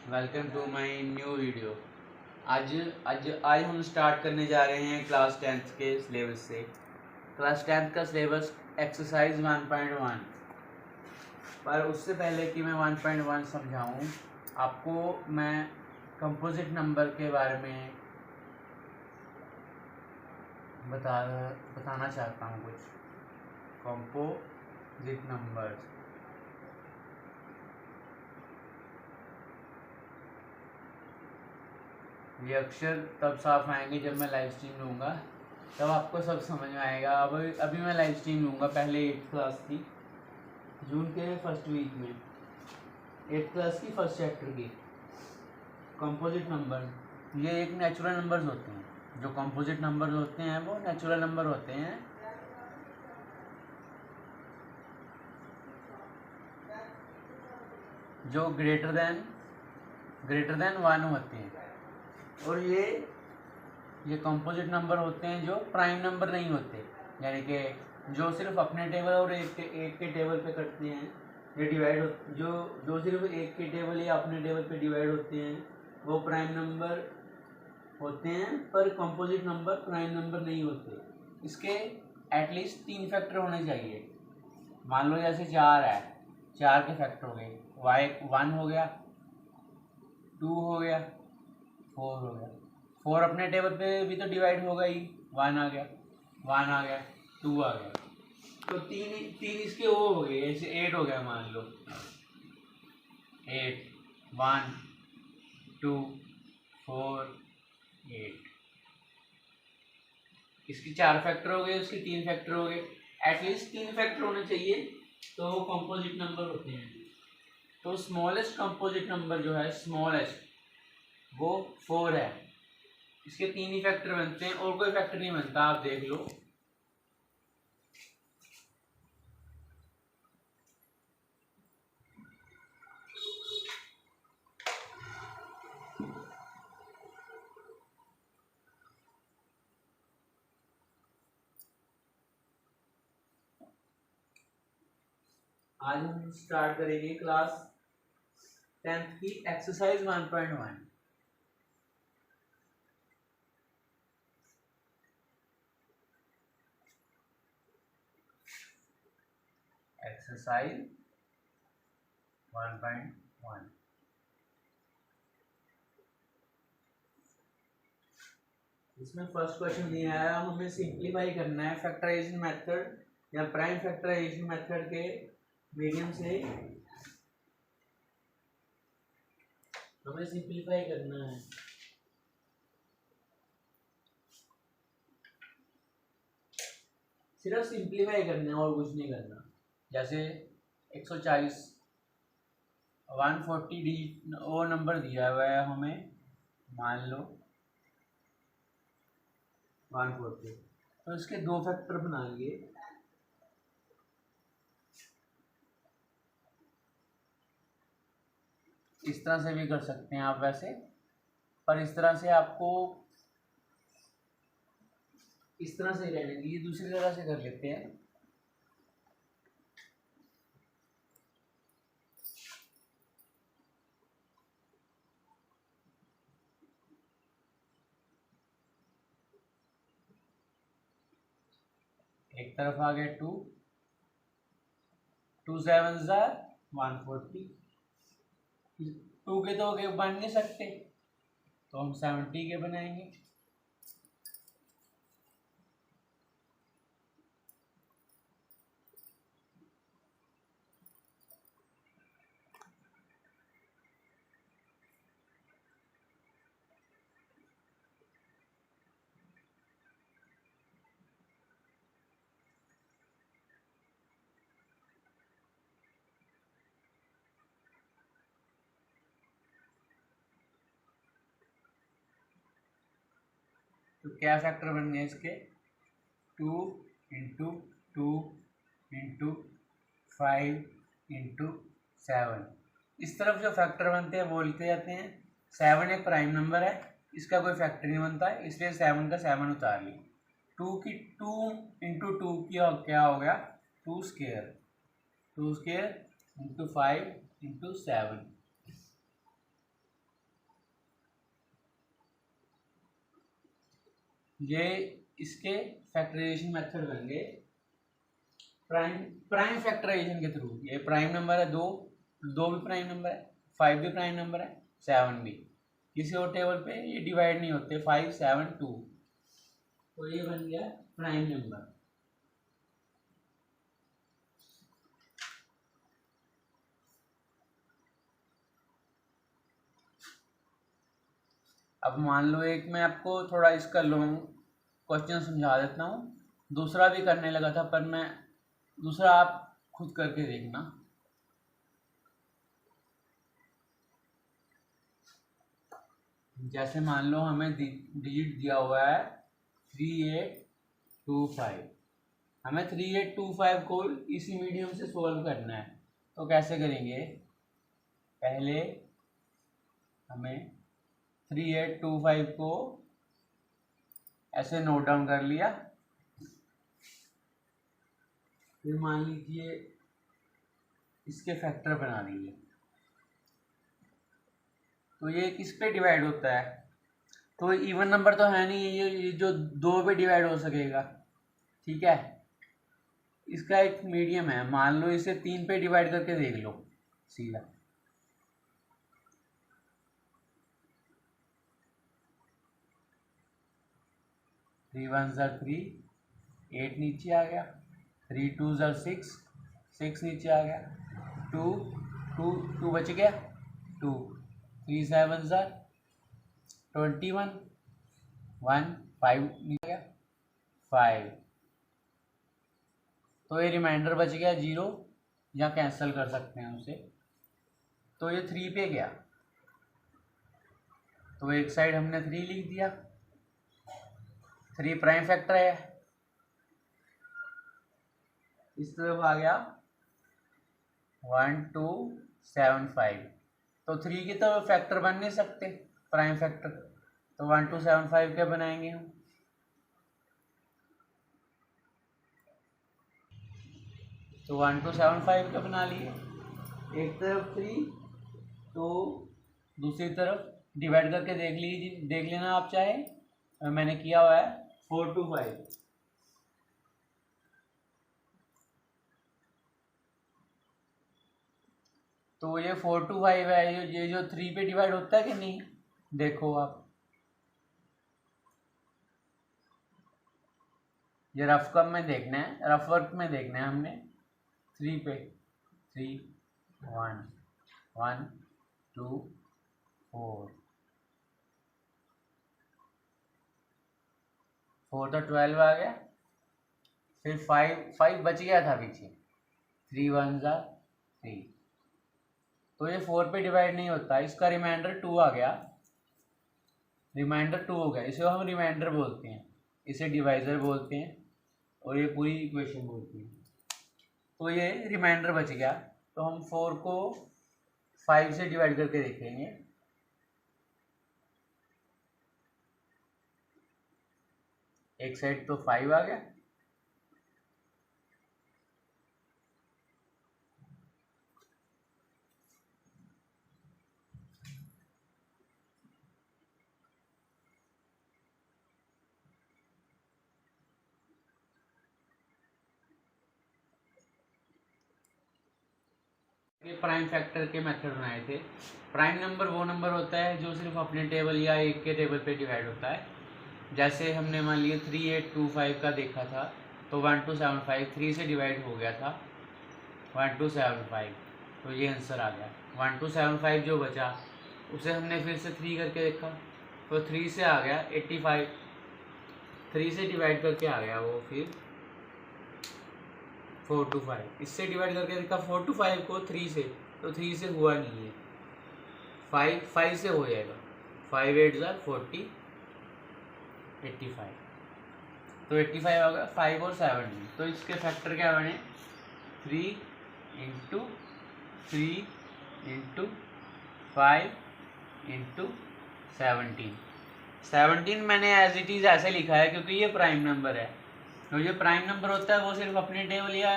Welcome to my new video. आज आज आज हम स्टार्ट करने जा रहे हैं क्लास 10th के सिलेबस से। क्लास 10th का सिलेबस एक्सरसाइज 1.1। पर उससे पहले कि मैं 1.1 समझाऊं, आपको मैं कंपोजिट नंबर के बारे में बताना चाहता हूं कुछ। कंपोजिट नंबर्स, ये अक्षर तब साफ आएंगे जब मैं लाइव स्ट्रीम लूँगा, तब आपको सब समझ में आएगा। अभी मैं लाइव स्ट्रीम लूँगा। पहले 8th क्लास की जून के फर्स्ट वीक में 8th क्लास की फर्स्ट चैप्टर की कंपोजिट नंबर। ये एक नेचुरल नंबर्स होते हैं। जो कंपोजिट नंबर्स होते हैं वो नेचुरल नंबर होते हैं। जो ग्रेटर देन 1 होते हैं। और ये कंपोजिट नंबर होते हैं जो प्राइम नंबर नहीं होते, यानी कि जो सिर्फ अपने टेबल और एक के टेबल पे करते हैं, ये डिवाइड जो सिर्फ एक के टेबल या अपने टेबल पे डिवाइड होते हैं, वो प्राइम नंबर होते हैं। पर कंपोजिट नंबर प्राइम नंबर नहीं होते। इसके एटलीस्ट 3 फैक्टर होने चाहिए। मान लो जैसे 4 है, 4 के फैक्टर हो गए। 1 हो गया, 2 हो गया, 4 हो गया। 4 अपने टेबल पे भी तो डिवाइड होगा ही। 1 आ गया, 2 आ गया, तो तीन इसके वो हो गए। ऐसे 8 हो गया। मान लो 8, 1, 2, 4, 8। इसकी 4 फैक्टर हो गए, उसके 3 फैक्टर हो गए। एटलीस्ट 3 फैक्टर होने चाहिए तो वो कंपोजिट नंबर होते हैं। तो स्मॉलेस्ट कंपोजिट नंबर जो है, स्मॉलेस्ट, वो 4 है। इसके 3 ही फैक्टर बनते हैं और कोई फैक्टर नहीं बनता। आप देख लो, आज हम स्टार्ट करेंगे क्लास 10th की एक्सरसाइज 1.1। एक्सरसाइज 1.1। इसमें फर्स्ट क्वेश्चन दिया है, हमें सिंप्लीफाई करना है फैक्टराइजेशन मेथड या प्राइम फैक्टराइजेशन मेथड के मीडियम से। हमें सिंप्लीफाई करना है। सिर्फ सिंप्लीफाई करना है और कुछ नहीं करना। जैसे 140 140 डिजिट वो नंबर दिया हुआ है हमें, मान लो 140, तो इसके 2 फैक्टर बनाएंगे। इस तरह से भी कर सकते हैं आप वैसे, पर इस तरह से आपको इस तरह से रहने दीजिए, दूसरी तरह से कर लेते हैं। एक तरफ आ गया 2, 2 7 140। 2 के तो बन नहीं सकते, तो हम 70 के बनाएंगे। तो क्या फैक्टर बन गए इसके? 2 इंटू 2 इंटू 5 इंटू 7। इस तरफ जो फैक्टर बनते हैं बोलते जाते हैं। 7 एक प्राइम नंबर है, इसका कोई फैक्टर नहीं बनता, इसलिए 7 का 7 उतार ली। 2 इंटू 2 की क्या हो गया? 2 स्क्वायर, 2 स्क्वायर इंटू 5 इंटू 7। ये इसके फैक्टराइजेशन मेथड बनेंगे प्राइम फैक्टराइजेशन के थ्रू। ये प्राइम नंबर है, दो भी प्राइम नंबर है, 5 भी प्राइम नंबर है, 7 भी। किसी और टेबल पे ये डिवाइड नहीं होते, 5 7 2, तो ये बन गया प्राइम नंबर। अब मान लो एक मैं आपको थोड़ा इसका लॉन्ग क्वेश्चन समझा देता हूँ, दूसरा भी करने लगा था पर मैं दूसरा आप खुद करके देखना। जैसे मान लो हमें डिजिट दिया हुआ है 3825, हमें 3825 को इसी मीडियम से सोल्व करना है। तो कैसे करेंगे, पहले हमें 3825 को ऐसे नोट डाउन कर लिया, फिर मान लीजिए इसके फैक्टर बना देंगे। तो ये किस पे डिवाइड होता है, तो इवन नंबर तो है नहीं, ये जो 2 पे डिवाइड हो सकेगा, ठीक है। इसका एक मीडियम है, मान लो इसे 3 पे डिवाइड करके देख लो सीधा। थ्री वन ज़र 3, 8 नीचे आ गया, 3 2 ज़र 6, 6 नीचे आ गया, 2 2 2 बच गया 2, 3 7 ज़र 21, 1 5 नीचे गया 5, तो ये रिमाइंडर बच गया 0, या कैंसिल कर सकते हैं उसे। तो ये 3 पे गया, तो एक साइड हमने 3 लिख दिया, 3 प्राइम फैक्टर है, इस तरफ आ गया 1 2 7 5, तो 3 की तो फैक्टर बन नहीं सकते प्राइम फैक्टर, तो 1 2 7 5 क्या बनाएंगे हम, तो 1 2 7 5 का बना लिए। एक तरफ 3 तो दूसरी तरफ डिवाइड करके देख लेना आप चाहे, मैंने किया हुआ है 4 2 5। तो ये 4 2 5 है, ये जो 3 पे डिवाइड होता है कि नहीं, देखो आप, ये रफ कम में देखना है, रफ वर्क में देखना है हमने। 3 पे 3 1 1 2 4 4 तो 12 आ गया, फिर 5 बच गया था पीछे, 3 1 ज़ा 3, तो ये 4 पे डिवाइड नहीं होता, इसका रिमाइंडर 2 आ गया, रिमाइंडर 2 हो गया, इसे हम रिमाइंडर बोलते हैं, इसे डिवाइजर बोलते हैं, और ये पूरी इक्वेशन बोलते हैं। तो ये रिमाइंडर बच गया, तो हम 4 को 5 से डिवाइड करके देखेंगे। एक साइड तो 5 आ गया, प्राइम फैक्टर के मेथड बनाए थे। प्राइम नंबर वो नंबर होता है जो सिर्फ अपने टेबल या एक के टेबल पे डिवाइड होता है। जैसे हमने मान लिया 3825 का देखा था, तो 1 2 7 5 3 से डिवाइड हो गया था 1 2 7 5, तो ये आंसर आ गया। 1 2 7 5 जो बचा उसे हमने फिर से 3 करके देखा, तो 3 से आ गया 85, 3 से डिवाइड करके आ गया वो, फिर 4 2 5, इससे डिवाइड करके देखा 4 2 5 को 3 से, तो 3 से हुआ नहीं है, 5 से हो जाएगा, 5 8 ज़ा 40 85, तो 85 हो गया 5 और 7 में। तो इसके फैक्टर क्या बने, 3 इंटू 3 इंटू 5 इंटू 17 मैंने एज इट इज़ ऐसे लिखा है क्योंकि ये प्राइम नंबर है, तो ये प्राइम नंबर होता है वो सिर्फ अपने टेबल या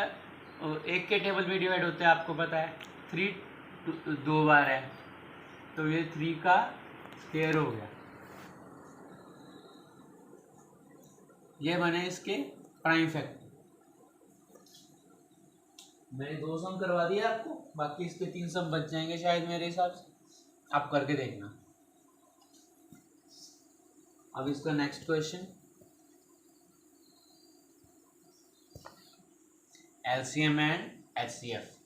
एक के टेबल में डिवाइड होते हैं, आपको पता है। 3 2 बार है, तो ये 3 का स्क्वायर हो गया, ये बने इसके प्राइम फैक्टर। मैंने 2 सम करवा दिया आपको, बाकी इसके 3 सम बच जाएंगे शायद मेरे हिसाब से, आप करके देखना। अब इसका next question, LCM and HCF.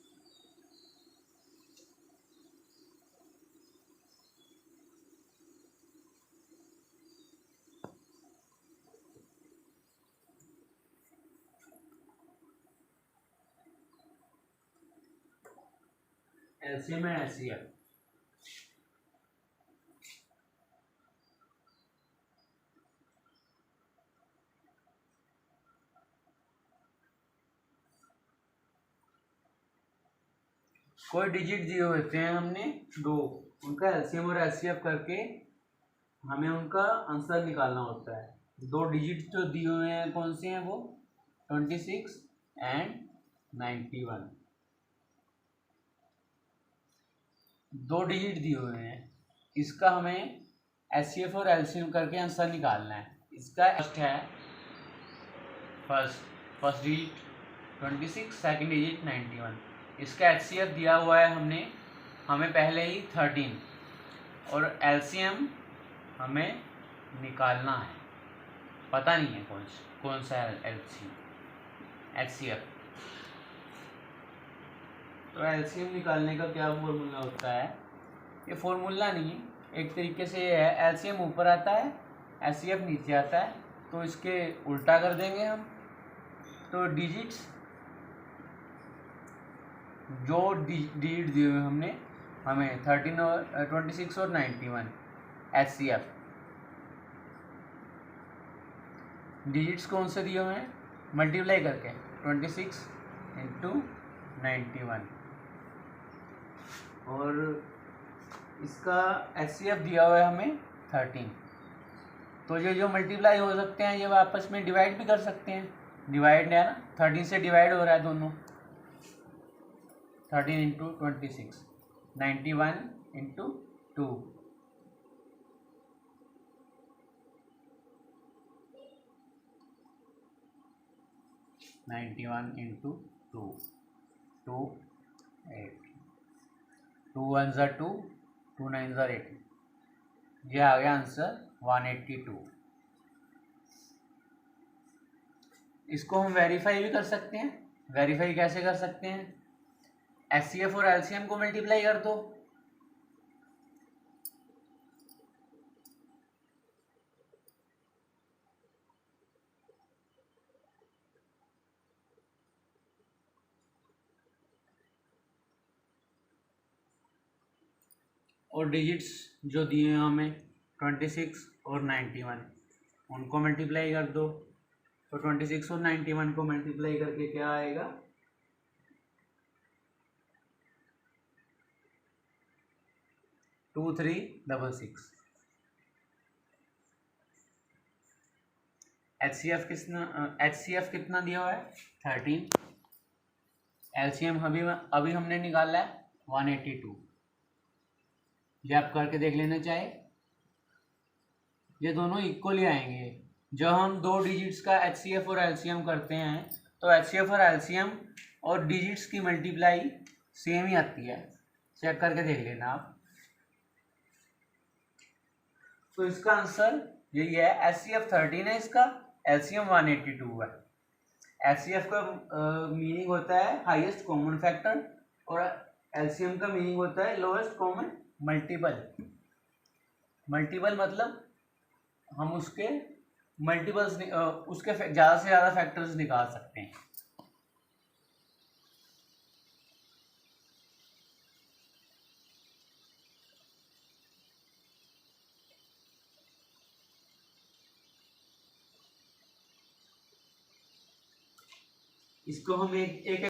LCM and HCF. कोई डिजिट दिए होते हैं हमने 2, उनका एलसीएम और एचसीएफ करके हमें उनका आंसर निकालना होता है। 2 डिजिट जो दिए हुए हैं कौन से हैं वो 26 एंड 91। 2 डिजिट दिए हुए हैं, इसका हमें एचसीएफ और एलसीएम करके आंसर निकालना है। इसका फर्स्ट डिजिट 26, सेकंड डिजिट 91। इसका एचसीएफ दिया हुआ है हमें पहले ही 13 और एलसीएम हमें निकालना है, पता नहीं है कौन सा एचसीएफ। तो एलसीएम निकालने का क्या फॉर्मूला होता है, ये फॉर्मूला नहीं है, एक तरीके से ये है, एलसीएम ऊपर आता है एचसीएफ नीचे आता है, तो इसके उल्टा कर देंगे हम। तो डिजिट्स जो डिजिट दिए हुए हमें 13 और 26 और 91 एचसीएफ डिजिट्स कौन से दिए हुए हैं मल्टीप्लाई करके 26 इंटू 91 और इसका एचसीएफ दिया हुआ है हमें 13। तो ये जो मल्टीप्लाई हो सकते हैं ये आपस में डिवाइड भी कर सकते हैं, डिवाइड है ना, 13 से डिवाइड हो रहा है दोनों, 13 इंटू 26, 91 इंटू 2, 91 इंटू 2, 2 8, 2 1 ज़ा 2, 2 9 ज़ा 18, ये आ गया आंसर 182। इसको हम वेरीफाई भी कर सकते हैं। वेरीफाई कैसे कर सकते हैं, एचसीएफ और एलसीएम को मल्टीप्लाई कर दो, और डिजिट्स जो दिए हैं हमें 26 और 91 उनको मल्टीप्लाई कर दो। तो 26 और 91 को मल्टीप्लाई करके क्या आएगा 2366। एचसीएफ कितना दिया हुआ है 13, एलसीएम अभी हमने निकाला है 182। ये आप करके देख लेना चाहे, ये दोनों इक्वली आएंगे। जब हम 2 डिजिट्स का एचसीएफ और एलसीएम करते हैं तो एचसीएफ और एलसीएम और डिजिट्स की मल्टीप्लाई सेम ही आती है, चेक करके देख लेना आप। तो इसका आंसर यही है, एचसीएफ 13 है, इसका एलसीएम 182 है। एचसीएफ का मीनिंग होता है हाईएस्ट कॉमन फैक्टर और एलसीएम का मीनिंग होता है लोएस्ट कॉमन मल्टीपल। मल्टीपल मतलब हम उसके मल्टीपल्स उसके ज़्यादा से ज़्यादा फैक्टर्स निकाल सकते हैं। इसको हम एक